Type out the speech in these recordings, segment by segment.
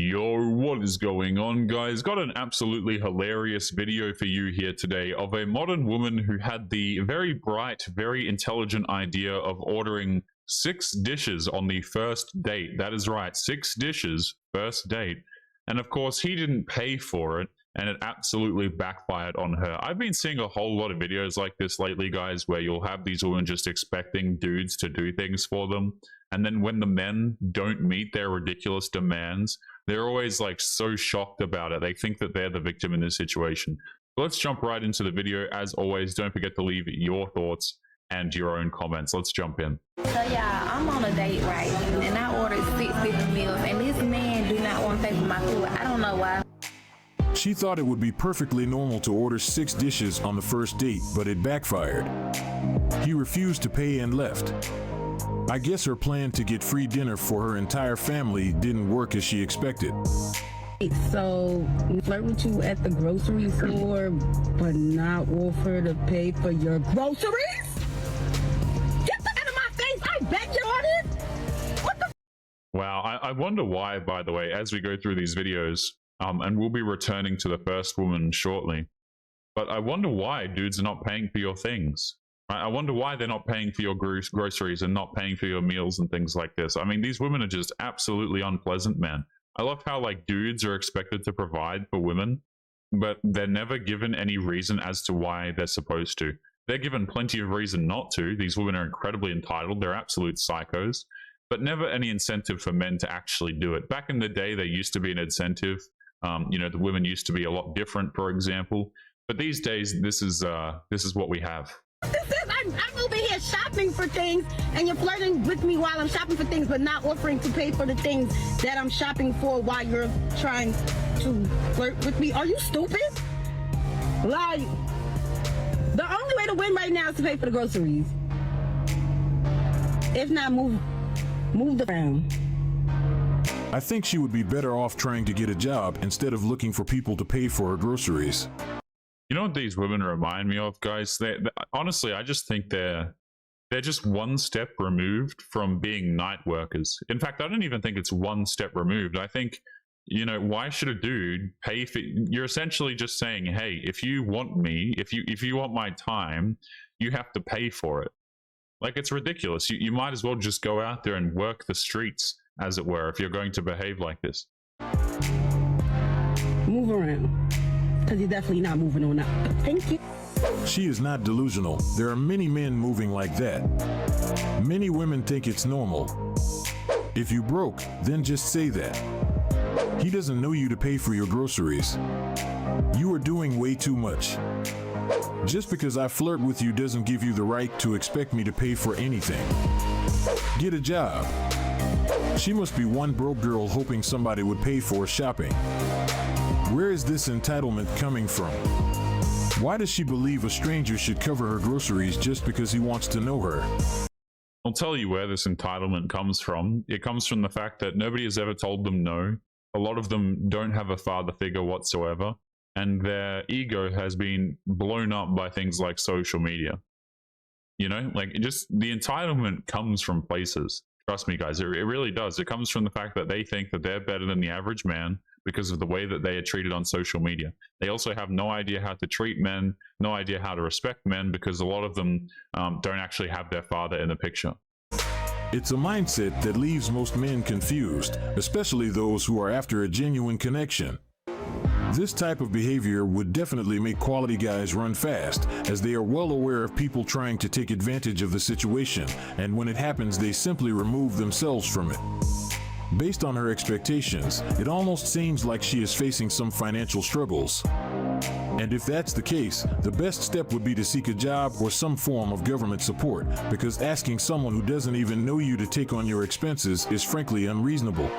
Yo, what is going on, guys? Got an absolutely hilarious video for you here today of a modern woman who had the very bright, very intelligent idea of ordering 6 dishes on the first date. That is right, 6 dishes, first date. And of course, he didn't pay for it, and it absolutely backfired on her. I've been seeing a whole lot of videos like this lately, guys, where you'll have these women just expecting dudes to do things for them. And then when the men don't meet their ridiculous demands, they're always like so shocked about it. They think that they're the victim in this situation. But let's jump right into the video. As always, don't forget to leave your thoughts and your own comments. Let's jump in. So yeah, I'm on a date, right? And I ordered 6 different meals, and this man do not want to pay for my food. I don't know why. She thought it would be perfectly normal to order 6 dishes on the first date, but it backfired. He refused to pay and left. I guess her plan to get free dinner for her entire family didn't work as she expected. So, flirt with you at the grocery store, but not offer to pay for your groceries? Get the out of my face! I beg your pardon! What the? Wow, I wonder why, by the way, as we go through these videos, and we'll be returning to the first woman shortly, but I wonder why dudes are not paying for your things. I wonder why they're not paying for your groceries and not paying for your meals and things like this. I mean, these women are just absolutely unpleasant, man. I love how like dudes are expected to provide for women, but they're never given any reason as to why they're supposed to. They're given plenty of reason not to. These women are incredibly entitled. They're absolute psychos, but never any incentive for men to actually do it. Back in the day, there used to be an incentive. You know, the women used to be a lot different, for example. But these days, this is what we have. This is, I'm over here shopping for things, and you're flirting with me while I'm shopping for things, but not offering to pay for the things that I'm shopping for while you're trying to flirt with me. Are you stupid? Like, the only way to win right now is to pay for the groceries. If not, move the ground. I think she would be better off trying to get a job instead of looking for people to pay for her groceries. You know what these women remind me of, guys? Honestly, I just think they're just one step removed from being night workers. In fact, I don't even think it's one step removed. I think, you know, why should a dude pay for? You're essentially just saying, hey, if you want me, if you want my time, you have to pay for it. Like, it's ridiculous. You might as well just go out there and work the streets, as it were, if you're going to behave like this. Move around. Because you're definitely not moving on up. Thank you. She is not delusional. There are many men moving like that. Many women think it's normal. If you broke, then just say that. He doesn't know you to pay for your groceries. You are doing way too much. Just because I flirt with you doesn't give you the right to expect me to pay for anything. Get a job. She must be one broke girl hoping somebody would pay for shopping. Where is this entitlement coming from? Why does she believe a stranger should cover her groceries just because he wants to know her? I'll tell you where this entitlement comes from. It comes from the fact that nobody has ever told them no. A lot of them don't have a father figure whatsoever, and their ego has been blown up by things like social media. You know, like just the entitlement comes from places. Trust me, guys, it really does. It comes from the fact that they think that they're better than the average man because of the way that they are treated on social media. They also have no idea how to treat men, no idea how to respect men, because a lot of them don't actually have their father in the picture. It's a mindset that leaves most men confused, especially those who are after a genuine connection. This type of behavior would definitely make quality guys run fast, as they are well aware of people trying to take advantage of the situation, and when it happens, they simply remove themselves from it. Based on her expectations, it almost seems like she is facing some financial struggles. And if that's the case, the best step would be to seek a job or some form of government support, because asking someone who doesn't even know you to take on your expenses is frankly unreasonable.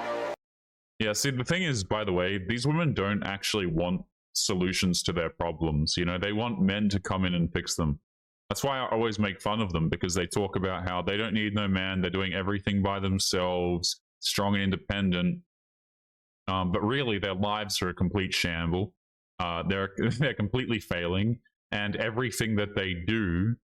Yeah, see, the thing is, by the way, these women don't actually want solutions to their problems. You know, they want men to come in and fix them. That's why I always make fun of them, because they talk about how they don't need no man, they're doing everything by themselves, strong and independent. But really, their lives are a complete shamble. They're completely failing, and everything that they do,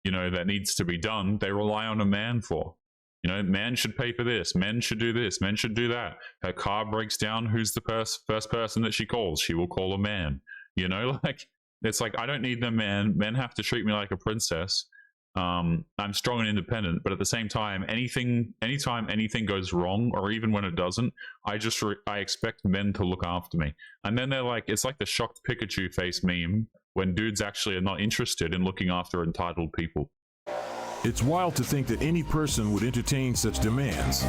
you know, that needs to be done, they rely on a man for. You know, men should pay for this, men should do this, men should do that. Her car breaks down, who's the first person that she calls? She will call a man. You know, like, it's like, I don't need them, man. Men have to treat me like a princess. I'm strong and independent, but at the same time, anytime anything goes wrong, or even when it doesn't, I expect men to look after me. And then they're like, it's like the shocked Pikachu face meme when dudes actually are not interested in looking after entitled people. It's wild to think that any person would entertain such demands.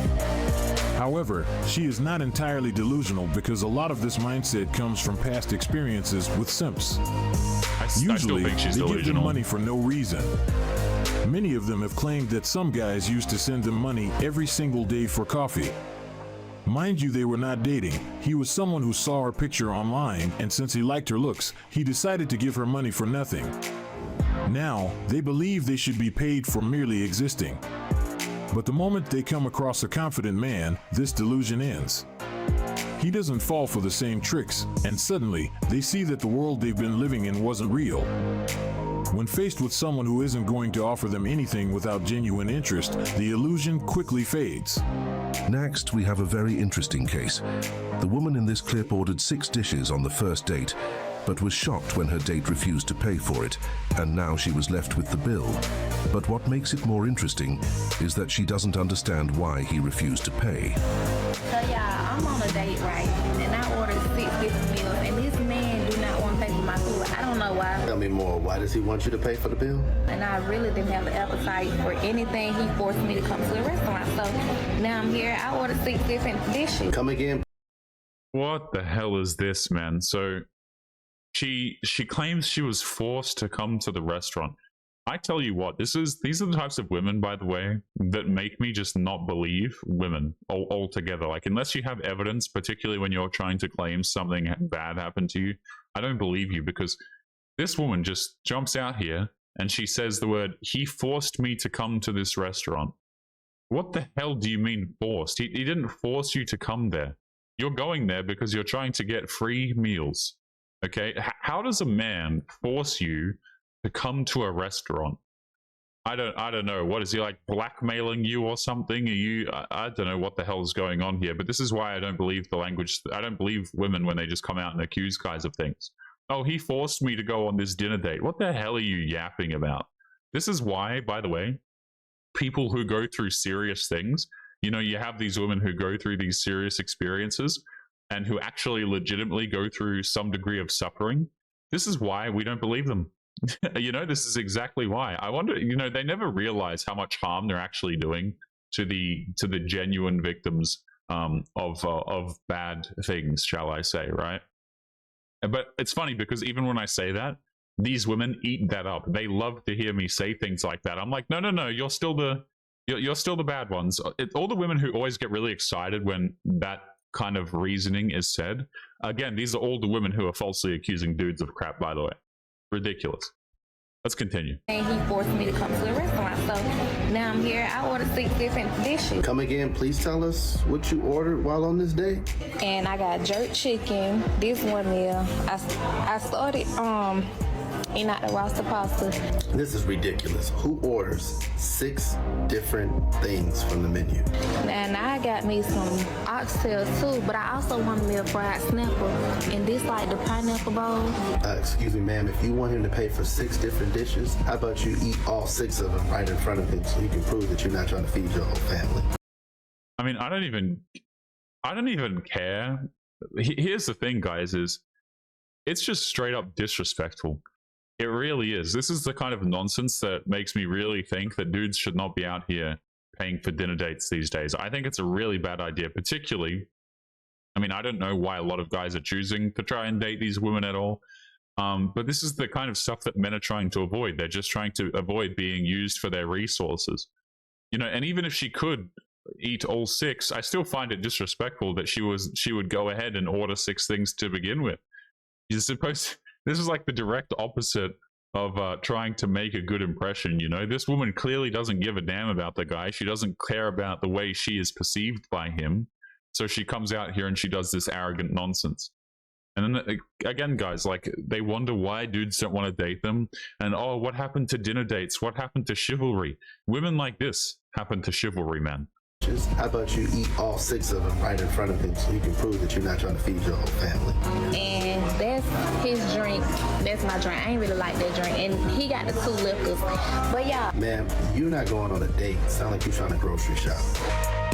However, she is not entirely delusional, because a lot of this mindset comes from past experiences with simps. Usually, they give them money for no reason. Many of them have claimed that some guys used to send them money every single day for coffee. Mind you, they were not dating. He was someone who saw her picture online, and since he liked her looks, he decided to give her money for nothing. Now, they believe they should be paid for merely existing. But the moment they come across a confident man, this delusion ends. He doesn't fall for the same tricks, and suddenly, they see that the world they've been living in wasn't real. When faced with someone who isn't going to offer them anything without genuine interest, the illusion quickly fades. Next, we have a very interesting case. The woman in this clip ordered 6 dishes on the first date, but was shocked when her date refused to pay for it, and now she was left with the bill. But what makes it more interesting is that she doesn't understand why he refused to pay. So yeah, I'm on a date, right? And I ordered 6 different meals, and this man do not want to pay for my food. I don't know why. Tell me more. Why does he want you to pay for the bill? And I really didn't have the appetite for anything. He forced me to come to the restaurant. So now I'm here. I ordered 6 different dishes. Come again. What the hell is this, man? So she claims she was forced to come to the restaurant. I tell you what, these are the types of women, by the way, that make me just not believe women altogether. Like, unless you have evidence, particularly when you're trying to claim something bad happened to you, I don't believe you, because this woman just jumps out here and she says the word, he forced me to come to this restaurant. What the hell do you mean forced? He didn't force you to come there. You're going there because you're trying to get free meals. Okay, how does a man force you to come to a restaurant? I don't know. What is he, like, blackmailing you or something? Are you? I don't know what the hell is going on here. But this is why I don't believe the language. I don't believe women when they just come out and accuse guys of things. Oh, he forced me to go on this dinner date. What the hell are you yapping about? This is why, by the way, people who go through serious things, you know, you have these women who go through these serious experiences and who actually legitimately go through some degree of suffering. This is why we don't believe them. You know, this is exactly why. I wonder, you know, they never realize how much harm they're actually doing to the genuine victims of bad things, shall I say, right? But it's funny because even when I say that, these women eat that up. They love to hear me say things like that. I'm like, no, you're still the bad ones. All the women who always get really excited when that kind of reasoning is said. Again, these are all the women who are falsely accusing dudes of crap, by the way. Ridiculous. Let's continue. And he forced me to come to the restaurant. So now I'm here. I ordered 6 different dishes. Come again. Please tell us what you ordered while on this date. And I got jerk chicken. This one meal. I started not the roster pasta. This is ridiculous. Who orders 6 different things from the menu? And I got me some oxtails too, but I also wanted me a fried snapper. And this like the pineapple bowl. Excuse me, ma'am. If you want him to pay for 6 different dishes, how about you eat all 6 of them right in front of him so you can prove that you're not trying to feed your whole family? I mean, I don't even care. Here's the thing, guys, is it's just straight up disrespectful. It really is. This is the kind of nonsense that makes me really think that dudes should not be out here paying for dinner dates these days. I think it's a really bad idea, particularly, I mean, I don't know why a lot of guys are choosing to try and date these women at all. But this is the kind of stuff that men are trying to avoid. They're just trying to avoid being used for their resources. You know, and even if she could eat all 6, I still find it disrespectful that she would go ahead and order 6 things to begin with. You're supposed This is like the direct opposite of trying to make a good impression, you know? This woman clearly doesn't give a damn about the guy. She doesn't care about the way she is perceived by him. So she comes out here and she does this arrogant nonsense. And then again, guys, like they wonder why dudes don't want to date them. And oh, what happened to dinner dates? What happened to chivalry? Women like this happen to chivalry, man. How about you eat all 6 of them right in front of him so you can prove that you're not trying to feed your whole family? And that's his drink. That's my drink. I ain't really like that drink. And he got the 2 liquors. But yeah. Ma'am, you're not going on a date. Sound like you're trying to grocery shop.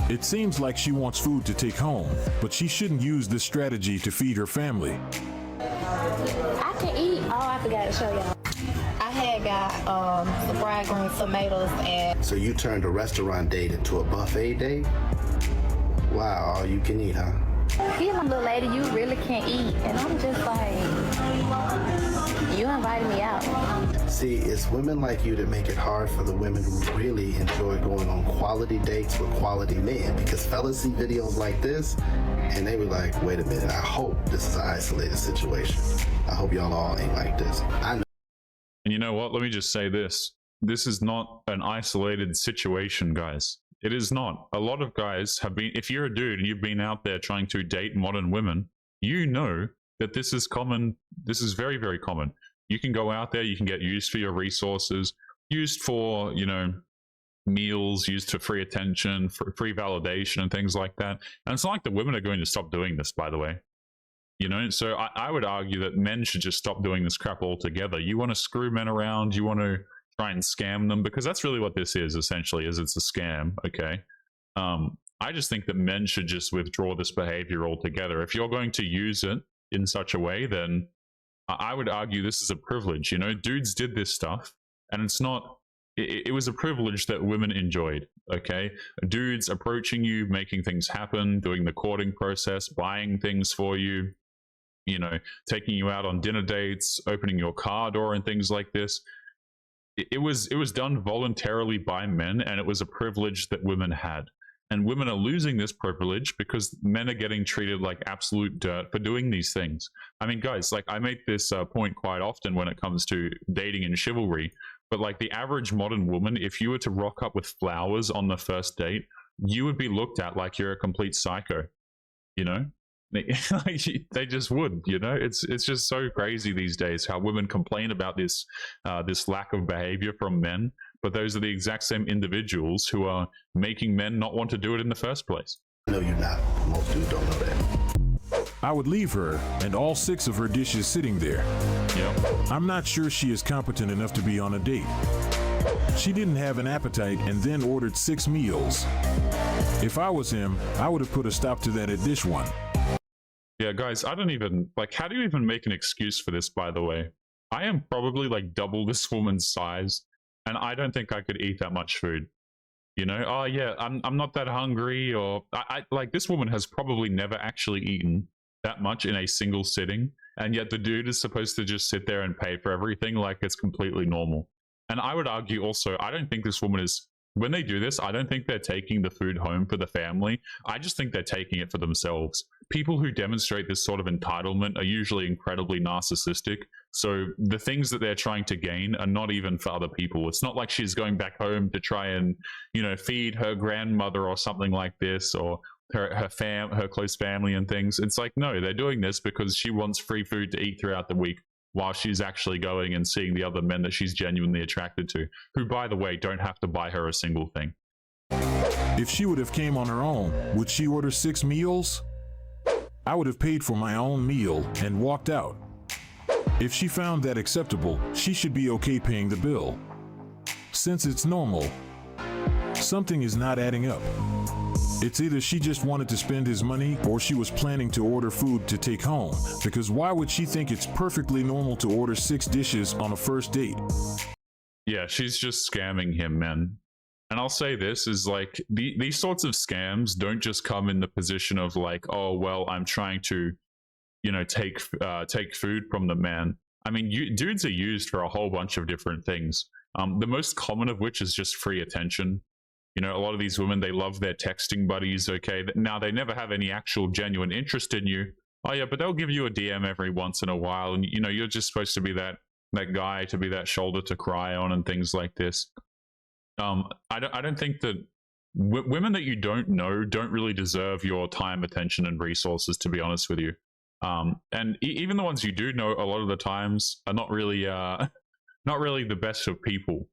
It seems like she wants food to take home, but she shouldn't use this strategy to feed her family. I can eat. Oh, I forgot to show y'all. I had got some fried green tomatoes and... So you turned a restaurant date into a buffet date? Wow, all you can eat, huh? He's a little lady, you really can't eat. And I'm just like, you invited me out. See, it's women like you that make it hard for the women who really enjoy going on quality dates with quality men. Because fellas see videos like this, and they be like, wait a minute, I hope this is an isolated situation. I hope y'all all ain't like this. I know. And you know what? Let me just say this. This is not an isolated situation, guys. It is not. A lot of guys have been, if you're a dude and you've been out there trying to date modern women, you know that this is common. This is very, very common. You can go out there, you can get used for your resources, used for, you know, meals, used for free attention, for free validation and things like that. And it's not like the women are going to stop doing this, by the way. You know, so I would argue that men should just stop doing this crap altogether. You want to screw men around, you want to try and scam them, because that's really what this is, essentially, is it's a scam, okay? I just think that men should just withdraw this behavior altogether. If you're going to use it in such a way, then I would argue this is a privilege. You know, dudes did this stuff, and it's not, it was a privilege that women enjoyed, okay? Dudes approaching you, making things happen, doing the courting process, buying things for you, you know, taking you out on dinner dates, opening your car door and things like this. It was done voluntarily by men, and it was a privilege that women had. And women are losing this privilege because men are getting treated like absolute dirt for doing these things. I mean, guys, like I make this point quite often when it comes to dating and chivalry, but like the average modern woman, if you were to rock up with flowers on the first date, you would be looked at like you're a complete psycho, you know? They just would, you know. It's just so crazy these days how women complain about this this lack of behavior from men, but those are the exact same individuals who are making men not want to do it in the first place. No, you're not. Most dudes don't know that. I would leave her and all 6 of her dishes sitting there. Yep. I'm not sure she is competent enough to be on a date. She didn't have an appetite and then ordered 6 meals. If I was him, I would have put a stop to that at dish 1. Yeah, guys, I don't even, like, how do you even make an excuse for this, by the way? I am probably, like, double this woman's size, and I don't think I could eat that much food. You know? Oh, yeah, I'm not that hungry, or... like, this woman has probably never actually eaten that much in a single sitting, and yet the dude is supposed to just sit there and pay for everything like it's completely normal. And I would argue also, I don't think this woman is... When they do this, I don't think they're taking the food home for the family. I just think they're taking it for themselves. People who demonstrate this sort of entitlement are usually incredibly narcissistic. So the things that they're trying to gain are not even for other people. It's not like she's going back home to try and, you know, feed her grandmother or something like this, or her close family and things. It's like, no, they're doing this because she wants free food to eat throughout the week, while she's actually going and seeing the other men that she's genuinely attracted to, who, by the way, don't have to buy her a single thing. If she would have came on her own, would she order 6 meals? I would have paid for my own meal and walked out. If she found that acceptable, she should be okay paying the bill. Since it's normal, something is not adding up. It's either she just wanted to spend his money or she was planning to order food to take home, because why would she think it's perfectly normal to order 6 dishes on a first date? Yeah, she's just scamming him, man. And I'll say this is like, these sorts of scams don't just come in the position of like, oh, well, I'm trying to, you know, take food from the man. I mean, dudes are used for a whole bunch of different things. The most common of which is just free attention. You know, a lot of these women, they love their texting buddies, okay? Now, they never have any actual genuine interest in you. Oh, yeah, but they'll give you a DM every once in a while. And, you know, you're just supposed to be that guy, to be that shoulder to cry on and things like this. I don't think that women that you don't know don't really deserve your time, attention, and resources, to be honest with you. And even the ones you do know, a lot of the times are not really not really the best of people.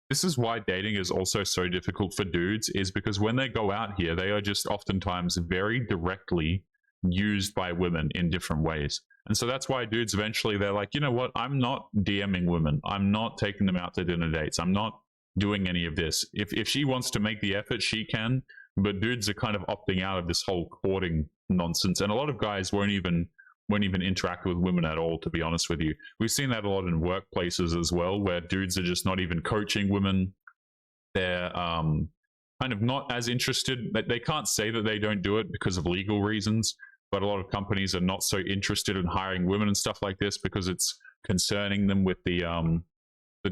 This is why dating is also so difficult for dudes, is because when they go out here, they are just oftentimes very directly used by women in different ways. And so that's why dudes eventually, they're like, you know what, I'm not DMing women, I'm not taking them out to dinner dates, I'm not doing any of this. If she wants to make the effort, she can, but dudes are kind of opting out of this whole courting nonsense. And a lot of guys won't even interact with women at all, to be honest with you. We've seen that a lot in workplaces as well, where dudes are just not even coaching women. They're kind of not as interested. They can't say that they don't do it because of legal reasons, but a lot of companies are not so interested in hiring women and stuff like this because it's concerning them with the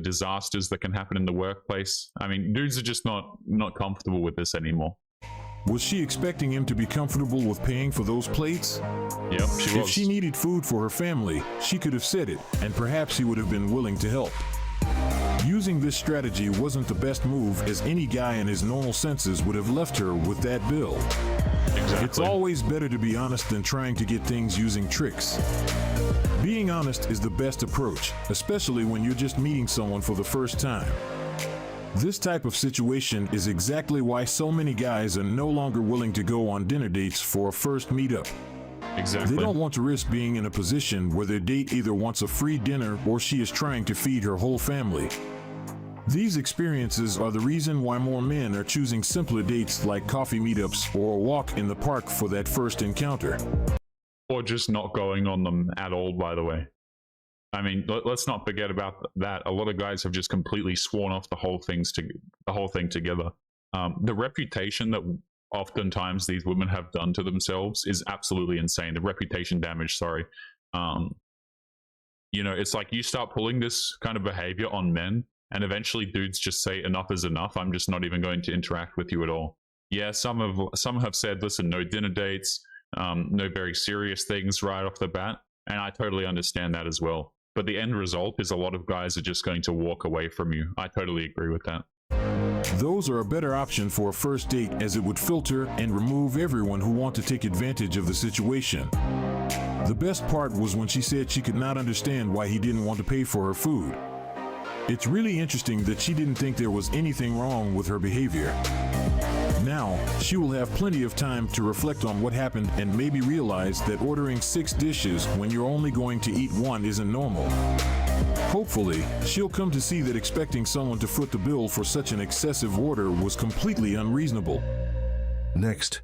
disasters that can happen in the workplace. I mean, dudes are just not comfortable with this anymore. Was she expecting him to be comfortable with paying for those plates? Yep, she was. If she needed food for her family, she could have said it, and perhaps he would have been willing to help. Using this strategy wasn't the best move, as any guy in his normal senses would have left her with that bill. Exactly. It's always better to be honest than trying to get things using tricks. Being honest is the best approach, especially when you're just meeting someone for the first time. This type of situation is exactly why so many guys are no longer willing to go on dinner dates for a first meetup. Exactly. They don't want to risk being in a position where their date either wants a free dinner or she is trying to feed her whole family. These experiences are the reason why more men are choosing simpler dates like coffee meetups or a walk in the park for that first encounter. Or just not going on them at all, by the way. I mean, let's not forget about that. A lot of guys have just completely sworn off the whole thing together. The reputation that oftentimes these women have done to themselves is absolutely insane. The reputation damage, sorry. You know, it's like you start pulling this kind of behavior on men, and eventually dudes just say enough is enough. I'm just not even going to interact with you at all. Yeah, some have said, listen, no dinner dates, no very serious things right off the bat, and I totally understand that as well. But the end result is a lot of guys are just going to walk away from you. I totally agree with that. Those are a better option for a first date, as it would filter and remove everyone who want to take advantage of the situation. The best part was when she said she could not understand why he didn't want to pay for her food. It's really interesting that she didn't think there was anything wrong with her behavior. Now, she will have plenty of time to reflect on what happened and maybe realize that ordering 6 dishes when you're only going to eat 1 isn't normal. Hopefully, she'll come to see that expecting someone to foot the bill for such an excessive order was completely unreasonable. Next,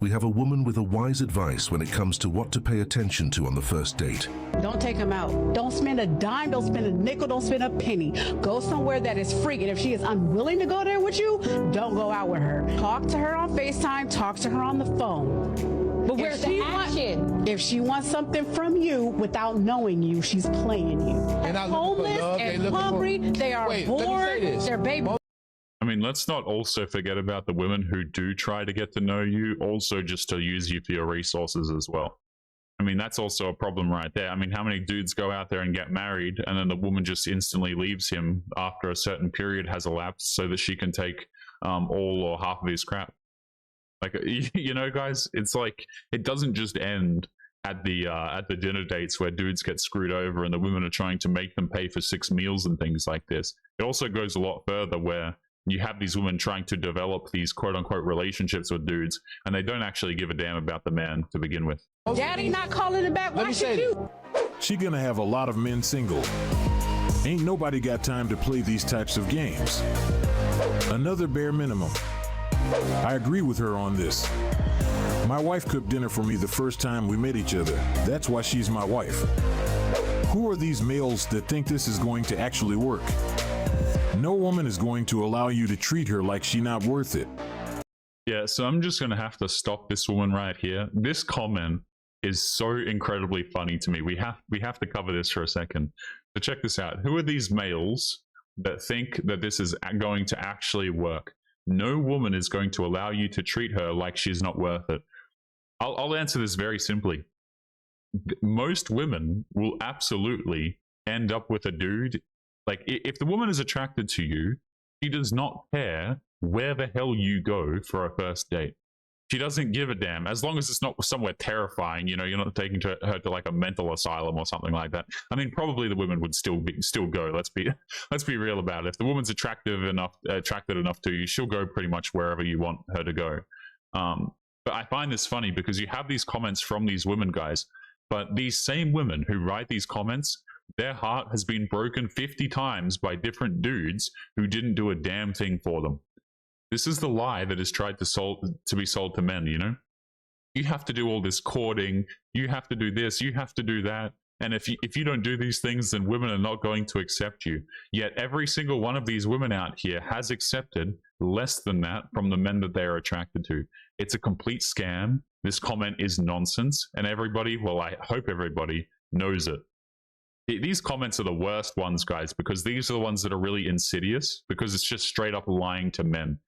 we have a woman with a wise advice when it comes to what to pay attention to on the first date. Don't take him out. Don't spend a dime, don't spend a nickel, don't spend a penny. Go somewhere that is free. And if she is unwilling to go there with you, don't go out with her. Talk to her on FaceTime, talk to her on the phone. But where's the action? If she wants something from you without knowing you, she's playing you. And Homeless and hungry, they are bored, they're baby. I mean, let's not also forget about the women who do try to get to know you, also just to use you for your resources as well. I mean, that's also a problem right there. I mean, how many dudes go out there and get married, and then the woman just instantly leaves him after a certain period has elapsed so that she can take all or half of his crap? Like, you know, guys, it's like, it doesn't just end at the dinner dates where dudes get screwed over and the women are trying to make them pay for 6 meals and things like this. It also goes a lot further, where you have these women trying to develop these quote-unquote relationships with dudes, and they don't actually give a damn about the man to begin with. Daddy not calling it back. Why should you? She gonna have a lot of men single. Ain't nobody got time to play these types of games. Another bare minimum. I agree with her on this. My wife cooked dinner for me the first time we met each other. That's why she's my wife. Who are these males that think this is going to actually work? No woman is going to allow you to treat her like she's not worth it. Yeah, so I'm just going to have to stop this woman right here. This comment is so incredibly funny to me. We have to cover this for a second. So check this out. Who are these males that think that this is going to actually work? No woman is going to allow you to treat her like she's not worth it. I'll answer this very simply. Most women will absolutely end up with a dude. Like, if the woman is attracted to you, she does not care where the hell you go for a first date. She doesn't give a damn as long as it's not somewhere terrifying. You know, you're not taking her to like a mental asylum or something like that. I mean, probably the women would still go. Let's be real about it. If the woman's attracted enough to you, she'll go pretty much wherever you want her to go. But I find this funny because you have these comments from these women, guys, but these same women who write these comments, their heart has been broken 50 times by different dudes who didn't do a damn thing for them. This is the lie that is tried to be sold to men, you know? You have to do all this courting, you have to do this, you have to do that, and if you don't do these things, then women are not going to accept you. Yet every single one of these women out here has accepted less than that from the men that they are attracted to. It's a complete scam. This comment is nonsense, and everybody, well, I hope everybody knows it. These comments are the worst ones, guys, because these are the ones that are really insidious, because it's just straight up lying to men.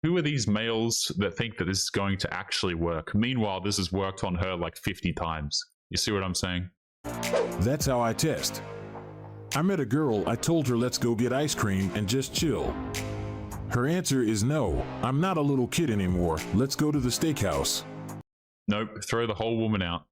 Who are these males that think that this is going to actually work? Meanwhile, this has worked on her like 50 times. You see what I'm saying? That's how I test. I met a girl, I told her let's go get ice cream and just chill. Her answer is no, I'm not a little kid anymore. Let's go to the steakhouse. Nope, throw the whole woman out.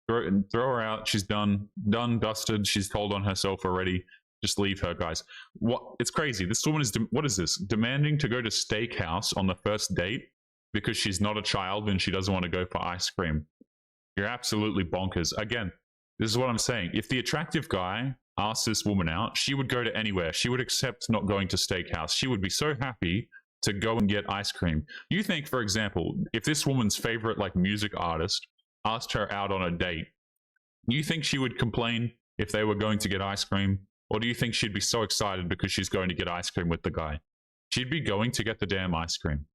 Throw her out. She's done, dusted. She's told on herself already. Just leave her, guys. What? It's crazy. This woman is, what is this? Demanding to go to steakhouse on the first date because she's not a child and she doesn't want to go for ice cream. You're absolutely bonkers. Again, this is what I'm saying. If the attractive guy asked this woman out, she would go to anywhere. She would accept not going to steakhouse. She would be so happy to go and get ice cream. You think, for example, if this woman's favorite like music artist asked her out on a date, you think she would complain if they were going to get ice cream? Or do you think she'd be so excited because she's going to get ice cream with the guy? She'd be going to get the damn ice cream.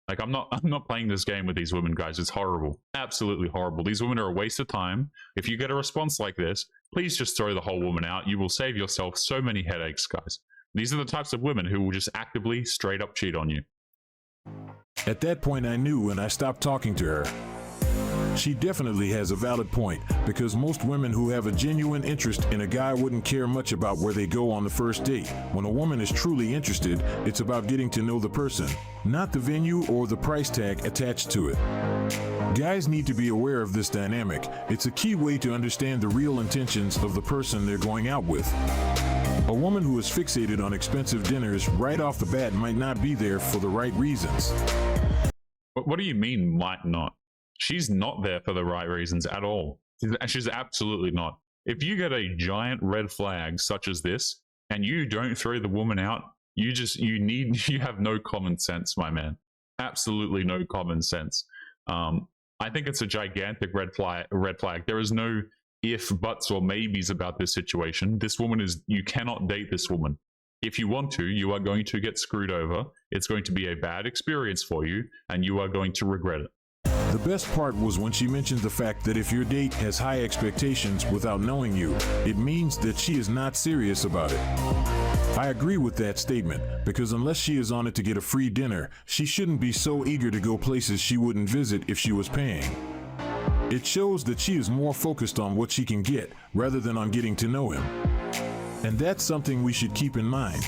Like, I'm not playing this game with these women, guys. It's horrible. Absolutely horrible. These women are a waste of time. If you get a response like this, please just throw the whole woman out. You will save yourself so many headaches, guys. These are the types of women who will just actively straight up cheat on you. At that point I knew and I stopped talking to her. She definitely has a valid point, because most women who have a genuine interest in a guy wouldn't care much about where they go on the first date. When a woman is truly interested, it's about getting to know the person, not the venue or the price tag attached to it. Guys need to be aware of this dynamic. It's a key way to understand the real intentions of the person they're going out with. A woman who is fixated on expensive dinners right off the bat might not be there for the right reasons. What do you mean, might not? She's not there for the right reasons at all. She's absolutely not. If you get a giant red flag such as this, and you don't throw the woman out, you have no common sense, my man. Absolutely no common sense. I think it's a gigantic red flag. There is no if, buts, or maybes about this situation. This woman you cannot date this woman. If you want to, you are going to get screwed over. It's going to be a bad experience for you, and you are going to regret it. The best part was when she mentioned the fact that if your date has high expectations without knowing you, it means that she is not serious about it. I agree with that statement, because unless she is on it to get a free dinner, she shouldn't be so eager to go places she wouldn't visit if she was paying. It shows that she is more focused on what she can get rather than on getting to know him. And that's something we should keep in mind.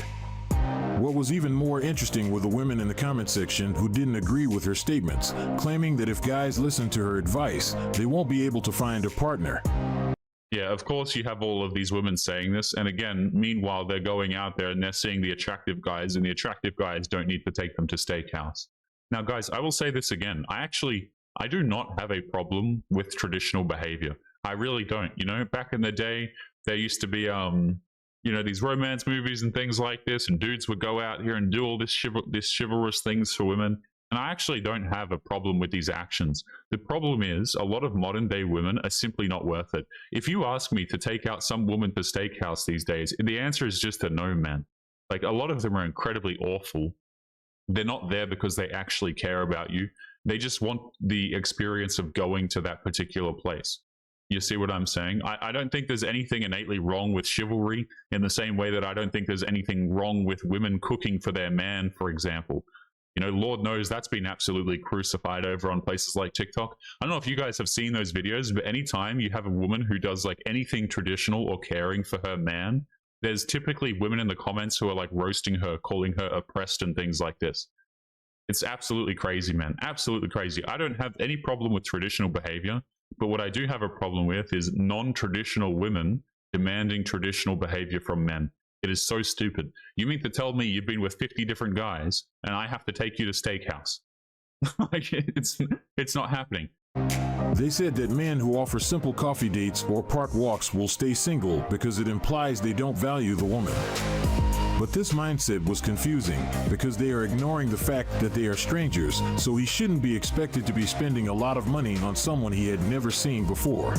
What was even more interesting were the women in the comment section who didn't agree with her statements, claiming that if guys listen to her advice, they won't be able to find a partner. Yeah, of course you have all of these women saying this, and again, meanwhile they're going out there and they're seeing the attractive guys, and the attractive guys don't need to take them to steakhouse. Now guys, I will say this again, I do not have a problem with traditional behavior. I really don't. You know, back in the day, there used to be you know, these romance movies and things like this, and dudes would go out here and do all this chivalrous things for women. And I actually don't have a problem with these actions. The problem is a lot of modern day women are simply not worth it. If you ask me to take out some woman to steakhouse these days, the answer is just a no, man. Like, a lot of them are incredibly awful. They're not there because they actually care about you. They just want the experience of going to that particular place. You see what I'm saying? I don't think there's anything innately wrong with chivalry, in the same way that I don't think there's anything wrong with women cooking for their man, for example. You know, Lord knows that's been absolutely crucified over on places like TikTok. I don't know if you guys have seen those videos, but anytime you have a woman who does like anything traditional or caring for her man, there's typically women in the comments who are like roasting her, calling her oppressed and things like this. It's absolutely crazy, man. Absolutely crazy. I don't have any problem with traditional behavior, but what I do have a problem with is non-traditional women demanding traditional behavior from men. It is so stupid. You mean to tell me you've been with 50 different guys and I have to take you to steakhouse? Like, it's not happening. They said that men who offer simple coffee dates or park walks will stay single because it implies they don't value the woman. But this mindset was confusing because they are ignoring the fact that they are strangers, so he shouldn't be expected to be spending a lot of money on someone he had never seen before.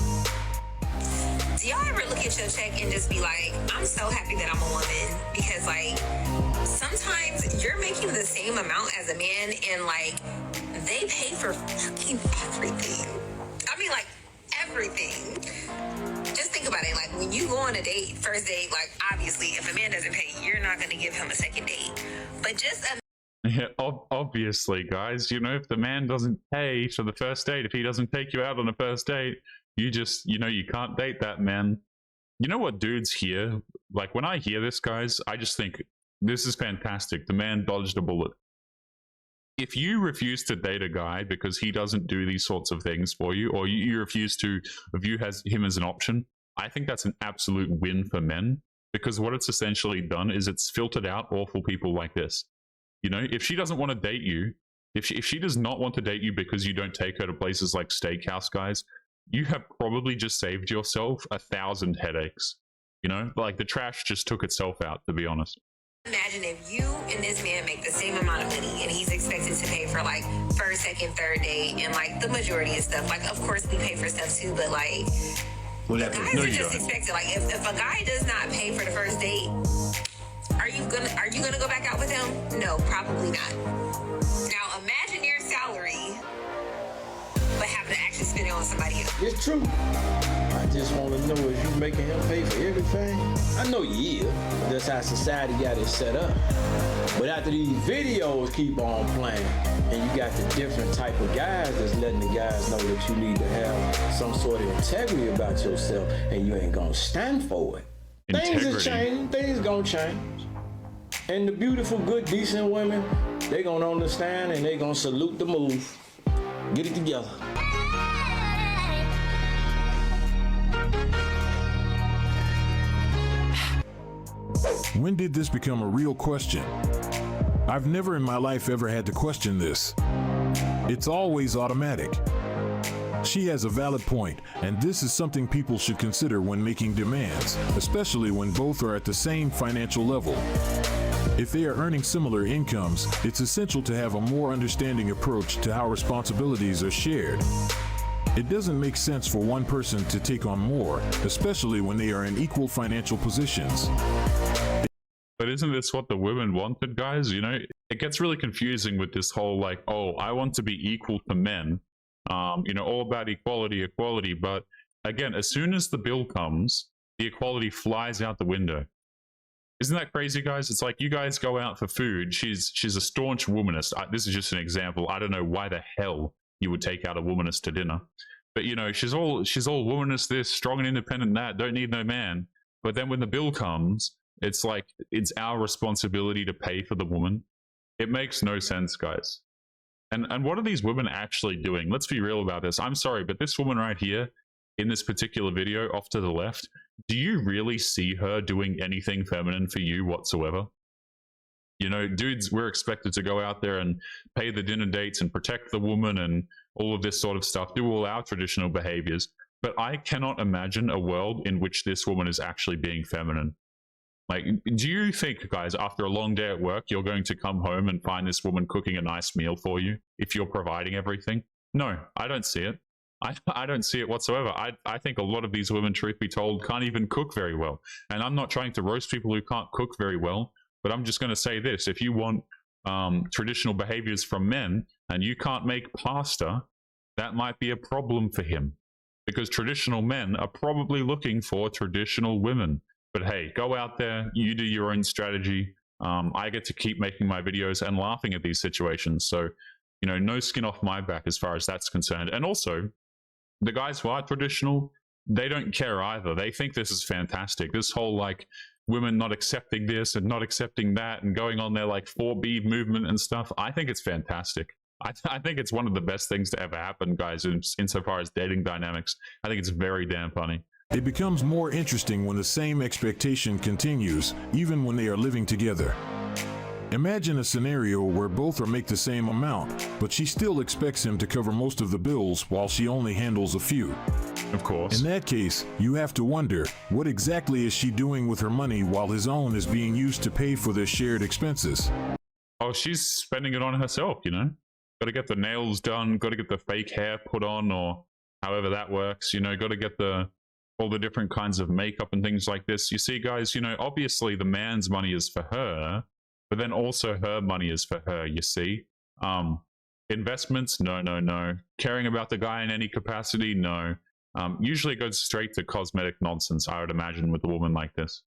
Do y'all ever look at your check and just be like, I'm so happy that I'm a woman? Because, like, sometimes you're making the same amount as a man and, like, they pay for fucking everything. I mean, like, everything. Just think about it. Like, when you go on a date, first date, like, obviously, if a man doesn't pay, you're not going to give him a second date. But just Yeah, obviously, guys, you know, if the man doesn't pay for the first date, if he doesn't take you out on a first date, you just, you know, you can't date that man. You know what dudes hear? Like, when I hear this, guys, I just think, this is fantastic. The man dodged a bullet. If you refuse to date a guy because he doesn't do these sorts of things for you, or you refuse to view him as an option, I think that's an absolute win for men, because what it's essentially done is it's filtered out awful people like this. You know, if she doesn't want to date you, if she does not want to date you because you don't take her to places like steakhouse, guys, you have probably just saved yourself 1,000 headaches. You know, like the trash just took itself out, to be honest. imagine if you and this man make the same amount of money and he's expected to pay for like first, second, third date and like the majority of stuff. Like, of course we pay for stuff too, but like guys are just expected. Like if a guy does not pay for the first date, are you gonna go back out with him? No, probably not. Now imagine your salary, but having to actually spend it on somebody else. It's true. I just want to know if you making him pay for everything. I know you is. That's how society got it set up. But after these videos keep on playing, and you got the different type of guys that's letting the guys know that you need to have some sort of integrity about yourself, and you ain't gonna stand for it. Things are changing. Things gonna change. And the beautiful, good, decent women, they gonna understand and they gonna salute the move. Get it together. When did this become a real question? I've never in my life ever had to question this. It's always automatic. She has a valid point, and this is something people should consider when making demands, especially when both are at the same financial level. If they are earning similar incomes, it's essential to have a more understanding approach to how responsibilities are shared. It doesn't make sense for one person to take on more, especially when they are in equal financial positions. But isn't this what the women wanted, guys? You know, it gets really confusing with this whole like, oh, I want to be equal to men. You know, all about equality. But again, as soon as the bill comes, the equality flies out the window. Isn't that crazy, guys? It's like you guys go out for food. She's a staunch womanist. This is just an example. I don't know why the hell you would take out a womanist to dinner. But, you know, she's all womanist this, strong and independent that, don't need no man. But then when the bill comes, it's like it's our responsibility to pay for the woman. It makes no sense, guys. And what are these women actually doing? Let's be real about this. I'm sorry, but this woman right here in this particular video off to the left, do you really see her doing anything feminine for you whatsoever? You know, dudes, we're expected to go out there and pay the dinner dates and protect the woman and all of this sort of stuff, do all our traditional behaviors. But I cannot imagine a world in which this woman is actually being feminine. Like, do you think, guys, after a long day at work, you're going to come home and find this woman cooking a nice meal for you if you're providing everything? No, I don't see it. I don't see it whatsoever. I think a lot of these women, truth be told, can't even cook very well. And I'm not trying to roast people who can't cook very well, but I'm just going to say this. If you want traditional behaviors from men and you can't make pasta, that might be a problem for him, because traditional men are probably looking for traditional women. But hey, go out there, you do your own strategy. I get to keep making my videos and laughing at these situations. So, you know, no skin off my back as far as that's concerned. And also, the guys who are traditional, they don't care either. They think this is fantastic. This whole like, women not accepting this and not accepting that and going on their like 4B movement and stuff. I think it's fantastic. I think it's one of the best things to ever happen, guys, insofar as dating dynamics. I think it's very damn funny. It becomes more interesting when the same expectation continues, even when they are living together. Imagine a scenario where both are make the same amount, but she still expects him to cover most of the bills while she only handles a few. Of course. In that case, you have to wonder, what exactly is she doing with her money while his own is being used to pay for their shared expenses? Oh, she's spending it on herself, you know? Got to get the nails done, got to get the fake hair put on, or however that works, you know, got to get all the different kinds of makeup and things like this. You see, guys, you know, obviously the man's money is for her, but then also her money is for her, you see. Investments? No. Caring about the guy in any capacity? No. Usually it goes straight to cosmetic nonsense, I would imagine, with a woman like this.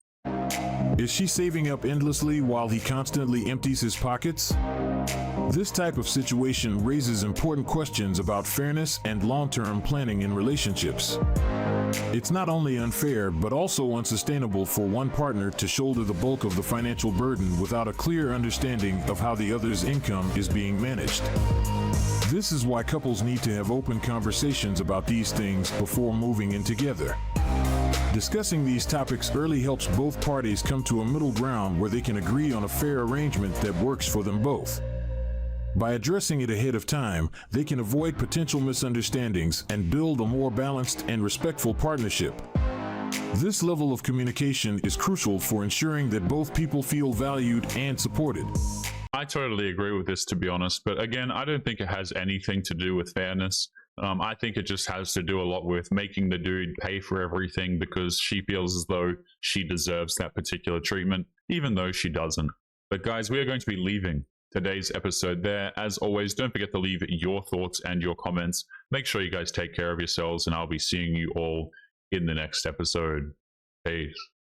Is she saving up endlessly while he constantly empties his pockets? This type of situation raises important questions about fairness and long-term planning in relationships. It's not only unfair, but also unsustainable for one partner to shoulder the bulk of the financial burden without a clear understanding of how the other's income is being managed. This is why couples need to have open conversations about these things before moving in together. Discussing these topics early helps both parties come to a middle ground where they can agree on a fair arrangement that works for them both. By addressing it ahead of time, they can avoid potential misunderstandings and build a more balanced and respectful partnership. This level of communication is crucial for ensuring that both people feel valued and supported. I totally agree with this, to be honest, but again, I don't think it has anything to do with fairness. I think it just has to do a lot with making the dude pay for everything because she feels as though she deserves that particular treatment, even though she doesn't. But guys, we are going to be leaving today's episode there. As always, don't forget to leave your thoughts and your comments. Make sure you guys take care of yourselves, and I'll be seeing you all in the next episode. Peace.